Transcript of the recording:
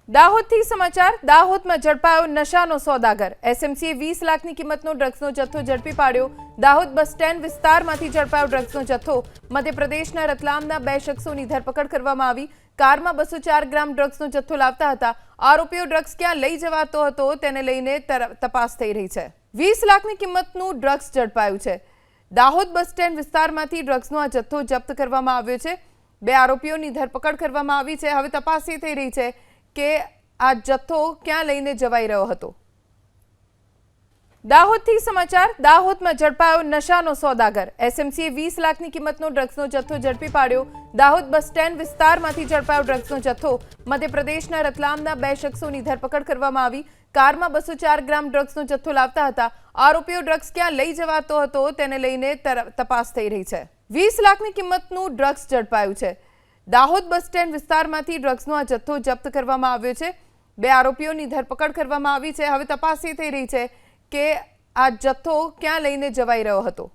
દાહોદથી સમાચાર દાહોદમાં ઝડપાયો નશાનો સોદાગર એસએમસીએ 20 લાખની કિંમતનો ડ્રગ્સનો જથ્થો ઝડપી પાડ્યો દાહોદ બસ સ્ટેન્ડ વિસ્તારમાંથી ઝડપાયો ડ્રગ્સનો જથ્થો મધ્યપ્રદેશના રતલામના બે શખ્સોની ધરપકડ કરવામાં આવી કારમાં 204 ગ્રામ ડ્રગ્સનો જથ્થો લાવતા હતા આરોપીઓ ડ્રગ્સ ક્યાં લઈ જવાતો હતો તેને લઈને તપાસ થઈ રહી છે 20 લાખની કિંમતનું ડ્રગ્સ ઝડપાયું છે દાહોદ બસ સ્ટેન્ડ વિસ્તારમાંથી ડ્રગ્સનો આ જથ્થો જપ્ત કરવામાં આવ્યો છે બે આરોપીઓની ધરપકડ કરવામાં આવી છે હવે તપાસ એ થઈ રહી છે કે આ જથ્થો ક્યાં લઈને જવાઈ રહ્યો હતો દાહોદથી સમાચાર દાહોદમાં ઝડપાયો નશાનો સોદાગર એસએમસીએ 20 લાખની કિંમતનો ડ્રગ્સનો જથ્થો ઝડપી પાડ્યો દાહોદ બસ સ્ટેન્ડ વિસ્તારમાંથી ઝડપાયો ડ્રગ્સનો જથ્થો મધ્યપ્રદેશના રતલામના બે શખ્સોની ધરપકડ કરવામાં આવી કારમાં 204 ગ્રામ ડ્રગ્સનો જથ્થો લાવતા હતા આરોપીઓ ડ્રગ્સ ક્યાં લઈ જવાતો હતો તેને લઈને તપાસ થઈ રહી છે 20 લાખની કિંમતનું ડ્રગ્સ ઝડપાયું છે દાહોદ બસ સ્ટેન્ડ વિસ્તારમાંથી ડ્રગ્સનો આ જથ્થો જપ્ત કરવામાં આવ્યો છે બે આરોપીઓની ધરપકડ કરવામાં આવી છે હવે તપાસ એ થઈ રહી છે કે આ જથ્થો ક્યાં લઈને જવાઈ રહ્યો હતો